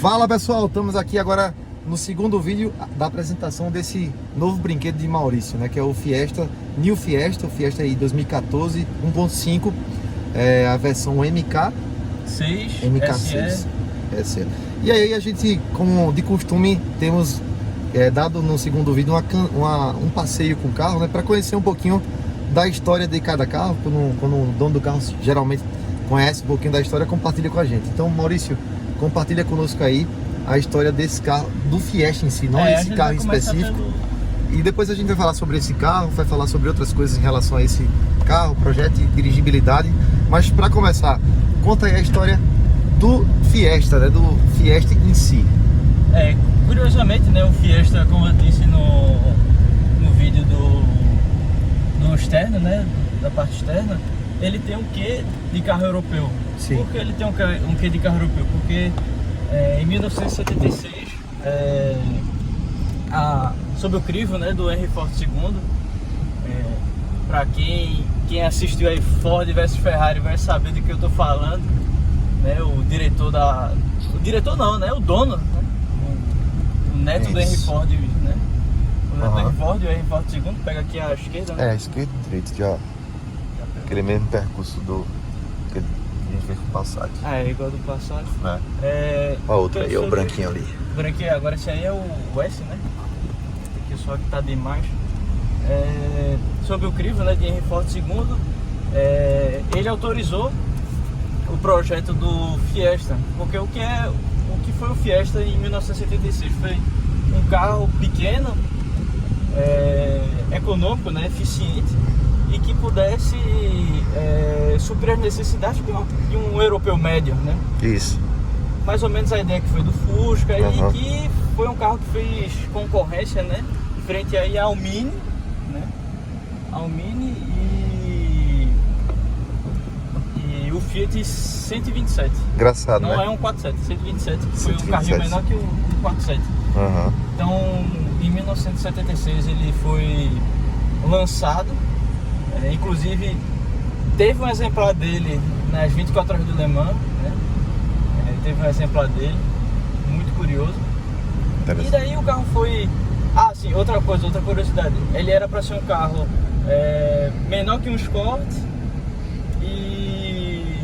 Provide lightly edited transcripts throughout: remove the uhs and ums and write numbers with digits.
Fala pessoal, estamos aqui agora no segundo vídeo da apresentação desse novo brinquedo de Maurício, né? Que é o Fiesta, New Fiesta, o Fiesta aí 2014 1.5, a versão MK6 SE. E aí a gente, como de costume, temos dado no segundo vídeo um passeio com o carro, né? Para conhecer um pouquinho da história de cada carro. Quando o dono do carro geralmente conhece um pouquinho da história, compartilha com a gente. Então, Maurício, compartilha conosco aí a história desse carro, do Fiesta em si, não esse carro em específico. E depois a gente vai falar sobre esse carro, vai falar sobre outras coisas em relação a esse carro, projeto de dirigibilidade. Mas para começar, conta aí a história do Fiesta, né? Do Fiesta em si. Curiosamente, né, o Fiesta, como eu disse no vídeo do externo, né, da parte externa, ele tem um quê de carro europeu. Sim. Por que ele tem um quê de carro europeu? Porque em 1976, sob o crivo, né, do Henry Ford II, para quem assistiu aí Ford vs Ferrari vai saber do que eu estou falando, né, o dono, né, o neto do Henry Ford, né, o neto do Henry Ford, o Henry Ford II, pega aqui à esquerda, né? Esquerda e direita, já aquele mesmo percurso que a gente fez com o Passat. Igual do Passat. A outra aí, o branquinho ali. Branquinho, agora esse aí é o S, né? Aqui só que tá demais. Sob o crivo, né, de Henry Ford II, ele autorizou o projeto do Fiesta, porque o que foi o Fiesta em 1976? Foi um carro pequeno, econômico, né, eficiente, e que pudesse suprir as necessidades de um europeu médio, né? Isso. Mais ou menos a ideia que foi do Fusca, e que foi um carro que fez concorrência, né, frente aí ao Mini, né? Ao Mini e o Fiat 127. Engraçado, não, né? É um 47, 127, que foi 127. um carrinho menor que o 47. Então, em 1976 ele foi lançado, inclusive teve um exemplar dele nas 24 horas do Le Mans, né? Teve um exemplar dele, muito curioso. E daí o carro foi... sim, outra curiosidade, ele era para ser um carro menor que um Escort e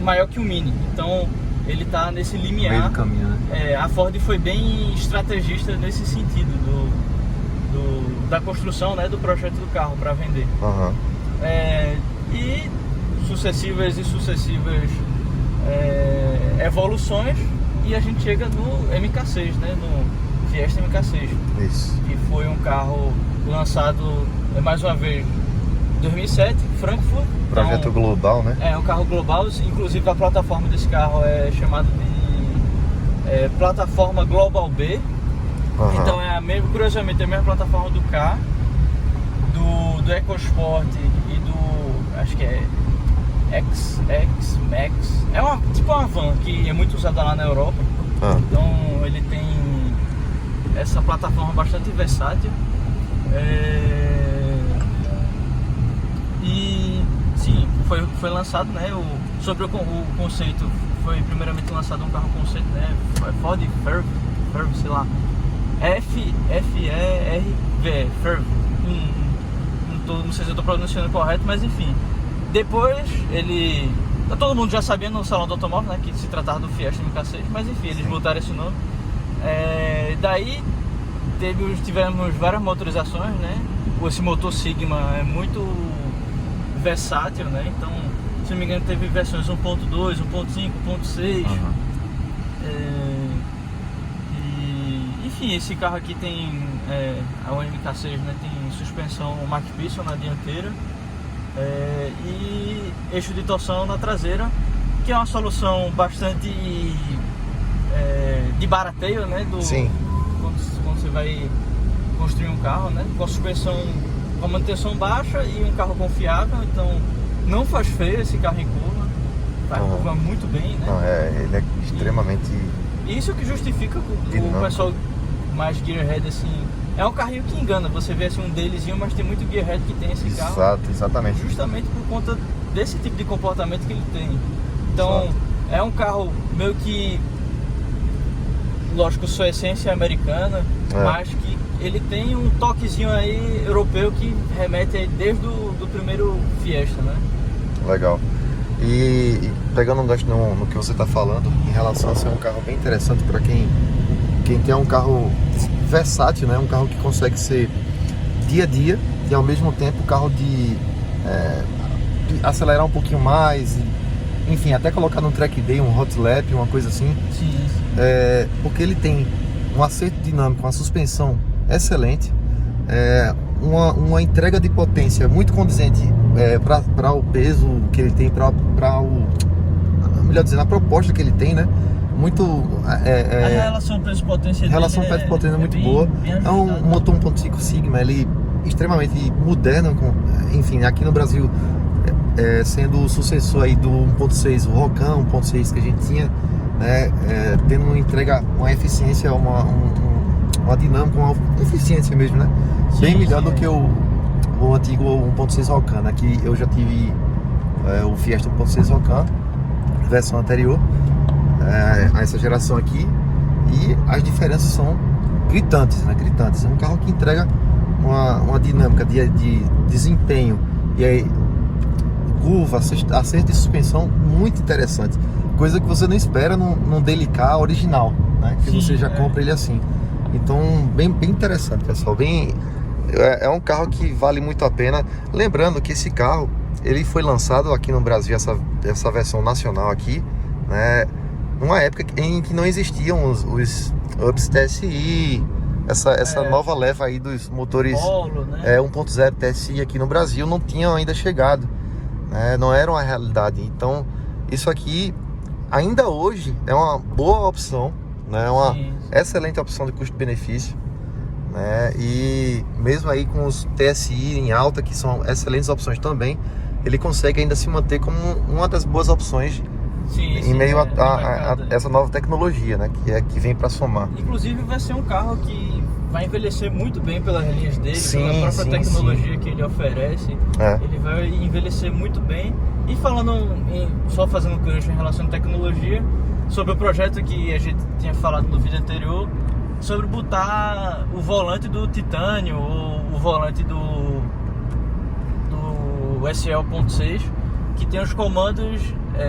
maior que um Mini, então ele tá nesse limiar. Meio do caminho, né? A Ford foi bem estrategista nesse sentido da construção, né, do projeto do carro para vender. E sucessivas evoluções, e a gente chega no MK6, né, no Fiesta MK6. Isso. Que foi um carro lançado, mais uma vez, em 2007, Frankfurt. Projeto global, né? É um carro global, inclusive a plataforma desse carro é chamada de plataforma Global B. Então curiosamente, é a mesma plataforma do K, do EcoSport e do, acho que é X-Max. É tipo uma van que é muito usada lá na Europa. Então ele tem essa plataforma bastante versátil. E sim, foi lançado, né, sobre o conceito. Foi primeiramente lançado um carro conceito, né, Ford Ferv, sei lá, F-E-R-V, Ferv. Não sei se eu estou pronunciando correto, mas enfim. Depois todo mundo já sabia no salão do automóvel, né, que se tratava do Fiesta MK6, mas enfim, eles botaram esse nome. Daí tivemos várias motorizações, né? Esse motor Sigma é muito versátil, né? Então, se não me engano, teve versões 1.2, 1.5, 1.6. Enfim, esse carro aqui tem a MK6, né? Tem suspensão Max Piston na dianteira e eixo de torção na traseira, que é uma solução bastante de barateio, né? Quando você vai construir um carro, né? Com a suspensão, com a manutenção baixa e um carro confiável, então não faz feio esse carro em curva, faz curva muito bem, né? Ele é extremamente... Isso que justifica o pessoal mais gearhead, assim, é um carrinho que engana, você vê assim um delezinho, mas tem muito gearhead que tem esse carro. Exatamente. Justamente por conta desse tipo de comportamento que ele tem. Então, é um carro meio que lógico, sua essência é americana, mas que ele tem um toquezinho aí europeu que remete aí desde o primeiro Fiesta, né? Legal. E pegando um gancho no que você está falando, em relação a ser um carro bem interessante para quem quer um carro versátil, né? Um carro que consegue ser dia a dia e ao mesmo tempo carro de acelerar um pouquinho mais, enfim, até colocar no track day, um hot lap, uma coisa assim. Sim. Porque ele tem um acerto dinâmico, uma suspensão excelente, uma entrega de potência muito condizente para o peso que ele tem, melhor dizendo, a proposta que ele tem, né? Muito a relação preço-potência é muito boa. É um motor 1.5 Sigma, ele extremamente moderno, enfim, aqui no Brasil sendo o sucessor aí do 1.6, o Rocan 1.6 que a gente tinha, né? Tendo uma entrega, uma eficiência, uma dinâmica, uma eficiência mesmo, né? Bem melhor do que o antigo 1.6 Rocan, né? Que eu já tive o Fiesta 1.6 Rocan, versão anterior a essa geração aqui, e as diferenças são gritantes, né? Gritantes. É um carro que entrega uma dinâmica de desempenho e aí curva, acerto de suspensão muito interessante, coisa que você não espera num Delica original, né? Que você já compra ele assim. Então bem interessante, pessoal. É um carro que vale muito a pena. Lembrando que esse carro ele foi lançado aqui no Brasil, essa versão nacional aqui, né? Numa época em que não existiam os Hubs TSI, essa nova leva aí dos motores Polo, né? 1.0 TSI aqui no Brasil não tinham ainda chegado, né? Não era uma realidade. Então isso aqui ainda hoje é uma boa opção, né? Uma excelente opção de custo-benefício, né? E mesmo aí com os TSI em alta, que são excelentes opções também, ele consegue ainda se manter como uma das boas opções em meio a essa nova tecnologia, né? Que vem para somar. Inclusive vai ser um carro que vai envelhecer muito bem pelas linhas dele, pela própria tecnologia que ele oferece. Ele vai envelhecer muito bem. E falando só fazendo um gancho em relação à tecnologia, sobre o projeto que a gente tinha falado no vídeo anterior, sobre botar o volante do Titânio ou o volante do SE1.6, que tem os comandos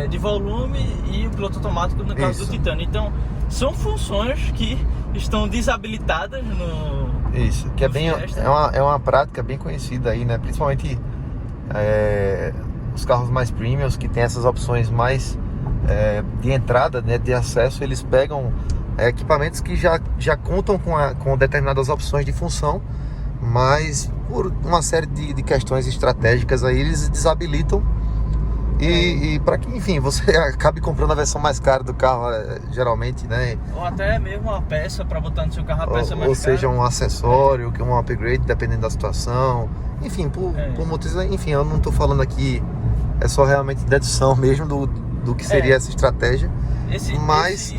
de volume e o piloto automático no caso do Titânio. Então são funções que estão desabilitadas no que é uma prática bem conhecida aí, né? Principalmente os carros mais premiums, que tem essas opções mais de entrada, né, de acesso, eles pegam equipamentos que já contam com determinadas opções de função, mas por uma série de questões estratégicas aí eles desabilitam e para que, enfim, você acabe comprando a versão mais cara do carro, geralmente, né? Ou até mesmo uma peça para botar no seu carro, a peça mais cara. Ou seja, um acessório, um upgrade, dependendo da situação. Enfim, por motivos, enfim, eu não estou falando aqui, é só realmente dedução mesmo do que seria essa estratégia. Mas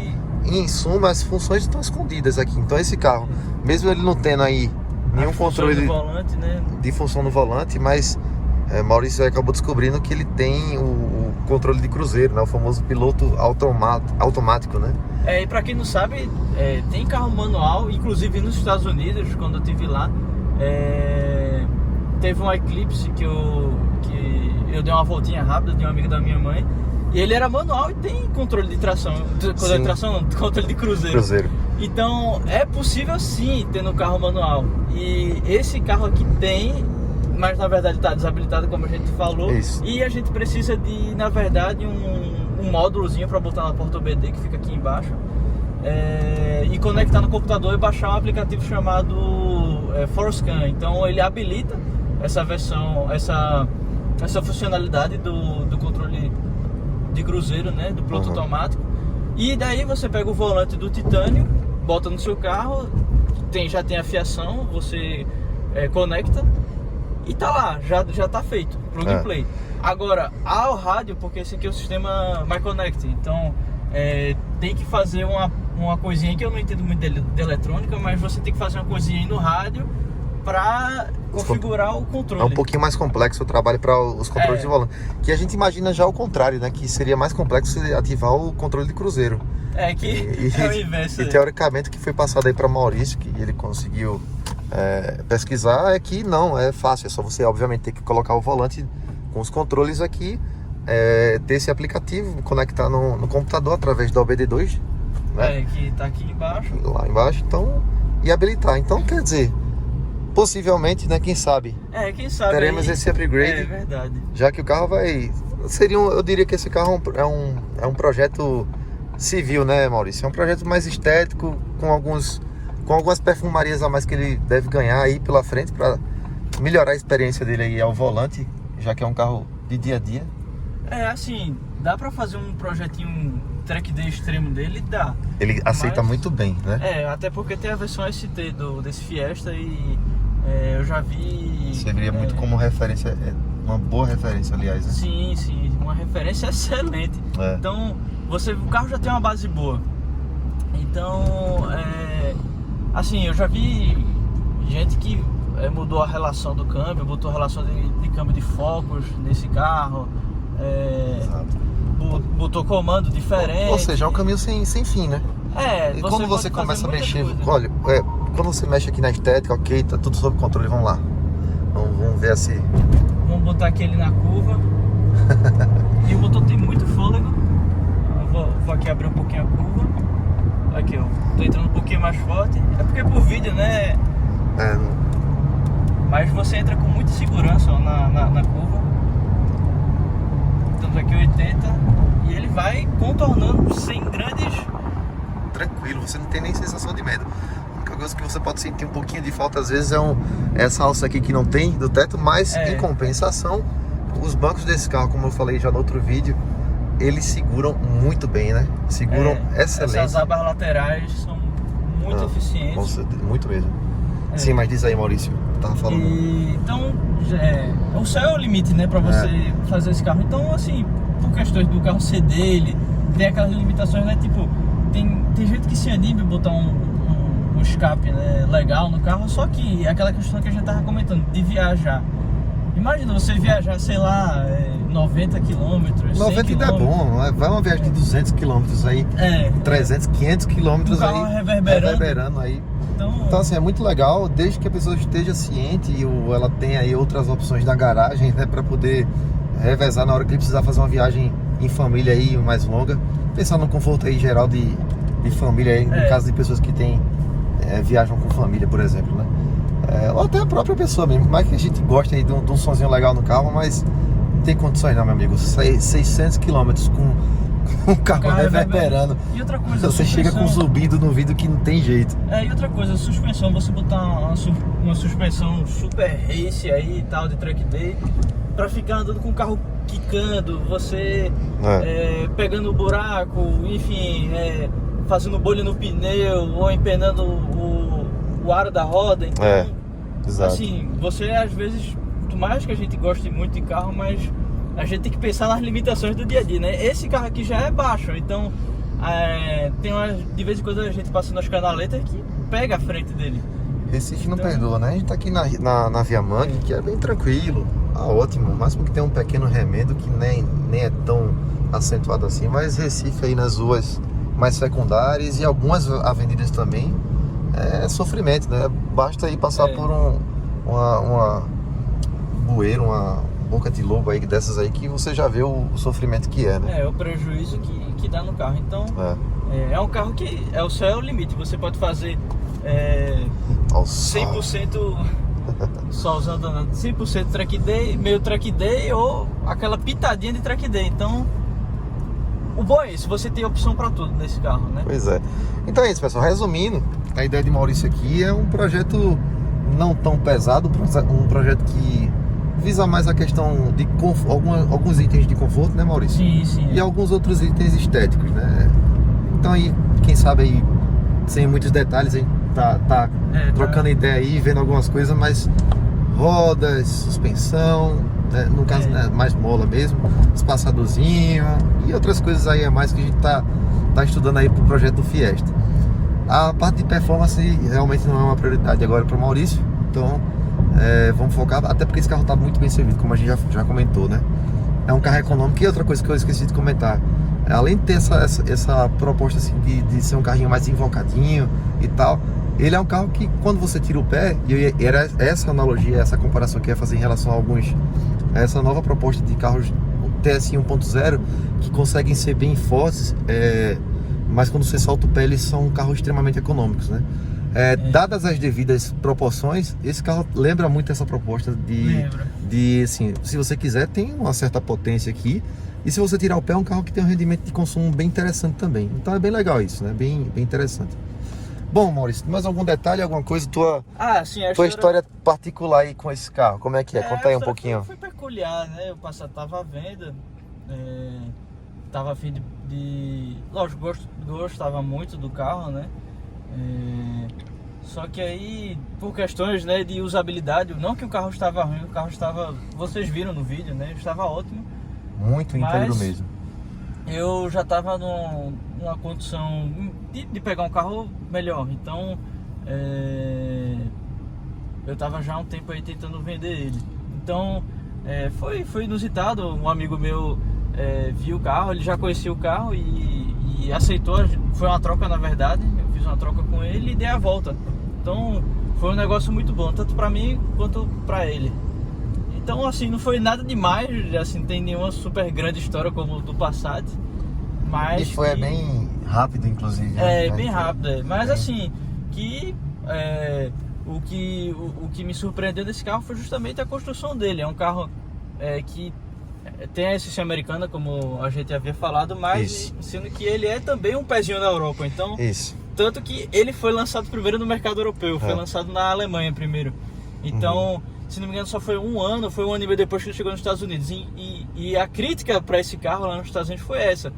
em suma, as funções estão escondidas aqui. Então esse carro, mesmo ele não tendo aí nenhum controle do volante, né? de função no volante, mas Maurício acabou descobrindo que ele tem o controle de cruzeiro, né? O famoso piloto automático, né? E pra quem não sabe, tem carro manual, inclusive nos Estados Unidos, quando eu estive lá, teve um Eclipse que eu dei uma voltinha rápida de um amigo da minha mãe, e ele era manual e tem controle de tração, controle de cruzeiro. Então é possível sim ter no carro manual, e esse carro aqui tem, mas na verdade está desabilitado, como a gente falou. E a gente precisa de, na verdade, um módulozinho para botar na porta OBD que fica aqui embaixo, e conectar no computador e baixar um aplicativo chamado ForScan. Então ele habilita essa versão, essa funcionalidade do controle de cruzeiro, né, do piloto automático. E daí você pega o volante do Titânio, bota no seu carro, já tem a fiação, você conecta e tá lá, já tá feito, plug and play. Agora, ao rádio, porque esse aqui é o sistema MyConnect, então tem que fazer uma coisinha que eu não entendo muito de eletrônica, mas você tem que fazer uma coisinha aí no rádio para configurar o controle. É um pouquinho mais complexo o trabalho para os controles de volante. Que a gente imagina já o contrário, né? Que seria mais complexo ativar o controle de cruzeiro. É que é o inverso. E teoricamente o que foi passado aí para Maurício, que ele conseguiu pesquisar, é que não, é fácil. É só você, obviamente, ter que colocar o volante com os controles aqui, ter esse aplicativo, conectar no computador através do OBD2, né? Que tá aqui embaixo. Lá embaixo, então, e habilitar. Então, quer dizer, possivelmente, né, quem sabe, teremos esse upgrade. É verdade. Já que o carro vai... eu diria que esse carro é um projeto civil, né, Maurício? É um projeto mais estético, com algumas perfumarias a mais que ele deve ganhar aí pela frente para melhorar a experiência dele aí ao volante, já que é um carro de dia a dia. Assim, dá pra fazer um projetinho track day extremo dele? Dá. Ele aceita muito bem, né? Até porque tem a versão ST desse Fiesta e eu já vi... Serviria muito como referência, uma boa referência, aliás, né? Sim, uma referência excelente. Então, o carro já tem uma base boa. Então, assim, eu já vi gente que mudou a relação do câmbio, botou a relação de câmbio de focos nesse carro, botou comando diferente. Ou seja, é um caminho sem fim, né? E quando você começa a mexer, olha, quando você mexe aqui na estética, ok, tá tudo sob controle, vamos lá. Vamos ver assim. Vamos botar aqui ele na curva. E o motor tem muito fôlego. Eu vou aqui abrir um pouquinho a curva. Aqui, ó, tô entrando um pouquinho mais forte. É porque por vídeo, né? Mas você entra com muita segurança, ó, na curva. Estamos aqui 80 e ele vai contornando sem grandes... Tranquilo, você não tem nem sensação de medo. A única coisa que você pode sentir um pouquinho de falta às vezes é essa alça aqui que não tem do teto, mas em compensação, os bancos desse carro, como eu falei já no outro vídeo, eles seguram muito bem, né? Seguram excelente. Essas abas laterais são muito eficientes. Nossa, muito mesmo. Sim, mas diz aí, Maurício, tava falando. Então, o céu é o limite, né, pra você fazer esse carro. Então, assim, por questões do carro ser dele, tem aquelas limitações, né, tipo, tem gente que se anima em botar um escape, né, legal no carro, só que é aquela questão que a gente tava comentando, de viajar. Imagina você viajar, sei lá, 90 km, 90 ainda é bom, vai uma viagem de 200 km aí, 300, 500 km aí, reverberando aí. Então assim, é muito legal, desde que a pessoa esteja ciente ou ela tenha aí outras opções na garagem, né, para poder revezar na hora que ele precisar fazer uma viagem em família aí mais longa, pensar no conforto aí geral de família aí, no caso de pessoas que viajam com família, por exemplo, né? Ou até a própria pessoa mesmo, mais que a gente gosta aí de um sonzinho legal no carro, mas não tem condições não, meu amigo. 600 km com o carro reverberando. E outra coisa, você chega com um zumbido no vidro que não tem jeito. E outra coisa, suspensão, você botar uma suspensão super race aí e tal, de track day, pra ficar andando com o carro quicando, você pegando o buraco, enfim, fazendo bolha no pneu ou empenando o aro da roda. Então, exato. Assim, você às vezes, por mais que a gente goste muito de carro, mas a gente tem que pensar nas limitações do dia a dia, né? Esse carro aqui já é baixo, então de vez em quando a gente passa nas canaletas que pega a frente dele. Recife não perdoa, né? A gente tá aqui na Via Mangue, que é bem tranquilo, ótimo. O máximo que tem um pequeno remendo que nem é tão acentuado assim, mas Recife aí nas ruas mais secundárias e algumas avenidas também é sofrimento, né? Basta aí passar por uma bueira, uma boca de lobo aí dessas aí que você já vê o sofrimento que é, né? O prejuízo que dá no carro. Então, é um carro que o céu é o limite. Você pode fazer 100% só usando 100% track day, meio track day ou aquela pitadinha de track day. Então, o bom é isso, você tem opção para tudo nesse carro, né? Pois é. Então é isso, pessoal. Resumindo, a ideia de Maurício aqui é um projeto não tão pesado, um projeto que visa mais a questão de alguns itens de conforto, né, Maurício? Sim. E alguns outros itens estéticos, né? Então aí, quem sabe aí, sem muitos detalhes, a gente tá trocando ideia aí, vendo algumas coisas, mas rodas, suspensão, né? No caso, né, mais mola mesmo, espaçadorzinho e outras coisas aí a mais que a gente tá estudando aí pro projeto do Fiesta. A parte de performance realmente não é uma prioridade agora para o Maurício, então vamos focar, até porque esse carro tá muito bem servido, como a gente já comentou, né? É um carro econômico. E outra coisa que eu esqueci de comentar, além de ter essa proposta assim, de ser um carrinho mais invocadinho e tal, ele é um carro que quando você tira o pé, e era essa analogia, essa comparação que eu ia fazer em relação a essa nova proposta de carros TSI 1.0, que conseguem ser bem fortes, mas quando você solta o pé, eles são carros extremamente econômicos, né? Dadas as devidas proporções, esse carro lembra muito essa proposta de assim, se você quiser, tem uma certa potência aqui, e se você tirar o pé, é um carro que tem um rendimento de consumo bem interessante também. Então é bem legal isso, né? Bem interessante. Bom, Maurício, mais algum detalhe, alguma coisa, tua história particular aí com esse carro? Como é que é? Conta aí um pouquinho. Foi peculiar, né? O Passat tava à venda, tava a fim lógico, gostava muito do carro, né? Só que aí, por questões, né, de usabilidade, não que o carro estava ruim, o carro estava, vocês viram no vídeo, né? Estava ótimo. Muito íntegro mesmo. Eu já estava numa condição de pegar um carro melhor, então eu estava já há um tempo aí tentando vender ele. Então foi inusitado, um amigo meu viu o carro, ele já conhecia o carro e aceitou, foi uma troca na verdade, eu fiz uma troca com ele e dei a volta. Então foi um negócio muito bom, tanto para mim quanto para ele. Então assim, não foi nada demais, assim, não tem nenhuma super grande história como do Passat, mas... E foi bem rápido, inclusive. Bem rápido, mas assim, o que me surpreendeu desse carro foi justamente a construção dele. É um carro que tem a essência americana, como a gente havia falado, mas sendo que ele é também um pezinho na Europa, então... Tanto que ele foi lançado primeiro no mercado europeu, foi lançado na Alemanha primeiro. Então... Se não me engano, só foi um ano e meio depois que ele chegou nos Estados Unidos. E a crítica para esse carro lá nos Estados Unidos foi essa.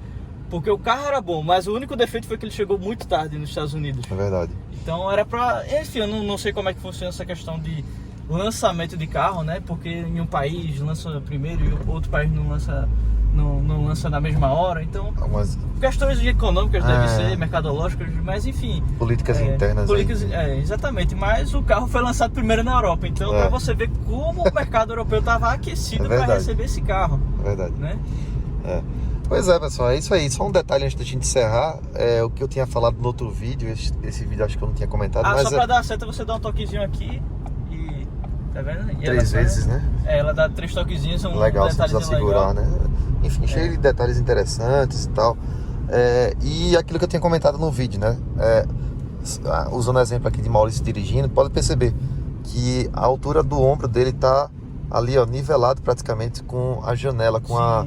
Porque o carro era bom, mas o único defeito foi que ele chegou muito tarde nos Estados Unidos. É verdade. Então era pra... Enfim, eu não sei como é que funciona essa questão de lançamento de carro, né? Porque em um país lança primeiro e outro país não lança na mesma hora. Então, questões econômicas devem ser, mercadológicas, mas enfim. Políticas internas. Exatamente. Mas o carro foi lançado primeiro na Europa. Então, para você ver como o mercado europeu estava aquecido para receber esse carro. É verdade. Né? Pois é, pessoal, é isso aí. Só um detalhe antes da gente encerrar. O que eu tinha falado no outro vídeo. Esse vídeo acho que eu não tinha comentado. Mas só para dar seta, você dá um toquezinho aqui. Tá vendo? E 3 vezes, né? Ela dá 3 toquezinhos, são legal, você precisa segurar, né? Enfim, cheio de detalhes interessantes e tal. E aquilo que eu tinha comentado no vídeo, né? Usando o exemplo aqui de Maurício dirigindo, pode perceber que a altura do ombro dele tá ali, ó, nivelado praticamente com a janela, com a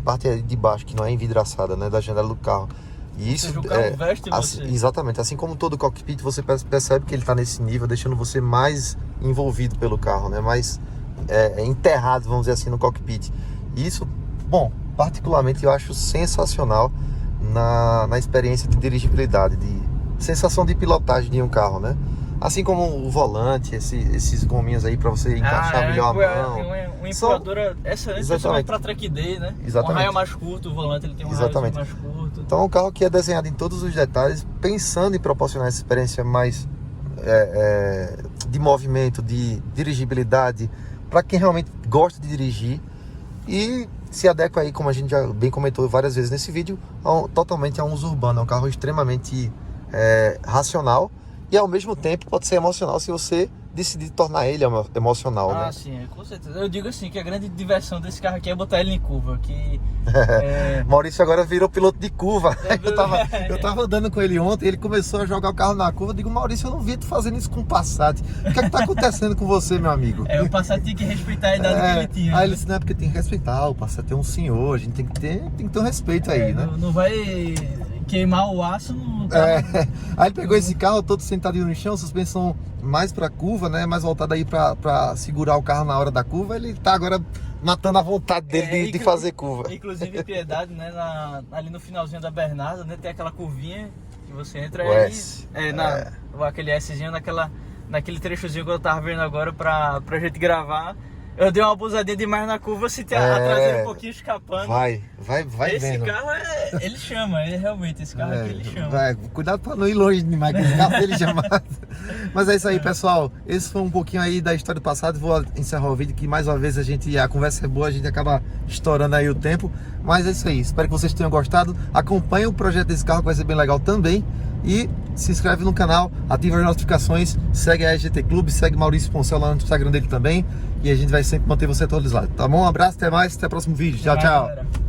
parte de baixo, que não é envidraçada, né? Da janela do carro. E isso, o carro veste você. Exatamente, assim como todo cockpit, você percebe que ele está nesse nível, deixando você mais envolvido pelo carro, né? Mais enterrado, vamos dizer assim, no cockpit. E isso, bom, particularmente eu acho sensacional na experiência de dirigibilidade, de sensação de pilotagem de um carro, né? Assim como o volante, esses gominhos aí para você encaixar melhor a mão. Uma empurradora excelente, principalmente para track day, né? Exatamente. Um raio mais curto, o volante ele tem um raio mais curto. Então é um carro que é desenhado em todos os detalhes, pensando em proporcionar essa experiência mais de movimento, de dirigibilidade, para quem realmente gosta de dirigir e se adequa aí, como a gente já bem comentou várias vezes nesse vídeo, totalmente a um uso urbano. É um carro extremamente racional e ao mesmo tempo pode ser emocional se você decidir tornar ele emocional, né? Sim, com certeza. Eu digo assim, que a grande diversão desse carro aqui é botar ele em curva, que... Maurício agora virou piloto de curva. Eu tava andando com ele ontem, ele começou a jogar o carro na curva. Eu digo, Maurício, eu não vi tu fazendo isso com o Passat. O que é que tá acontecendo com você, meu amigo? O Passat tem que respeitar a idade que ele tinha. Aí ele disse, não, é porque tem que respeitar, o Passat é um senhor, a gente tem que ter um respeito aí, né? Não vai queimar o aço no carro. Aí ele pegou esse carro todo sentadinho no chão, suspensão mais pra curva, né? Mais voltada aí pra segurar o carro na hora da curva. Ele tá agora matando a vontade dele de fazer curva. Inclusive, Piedade, né? Ali no finalzinho da Bernarda, né? Tem aquela curvinha que você entra aquele Szinho naquele trechozinho que eu tava vendo agora pra gente gravar. Eu dei uma abusadinha demais na curva, se a traseira um pouquinho escapando. Vai esse vendo. Esse carro, ele chama, realmente, esse carro aqui ele chama. Cuidado pra não ir longe demais, que esse carro dele chamado. Mas é isso aí, pessoal. Esse foi um pouquinho aí da história do passado. Vou encerrar o vídeo, que mais uma vez a conversa é boa, a gente acaba estourando aí o tempo. Mas é isso aí. Espero que vocês tenham gostado. Acompanhe o projeto desse carro, que vai ser bem legal também. E se inscreve no canal, ativa as notificações, segue a EGT Clube, segue Maurício Poncel lá no Instagram dele também. E a gente vai sempre manter você atualizado, tá bom? Um abraço, até mais, até o próximo vídeo. Tchau, tchau. Galera.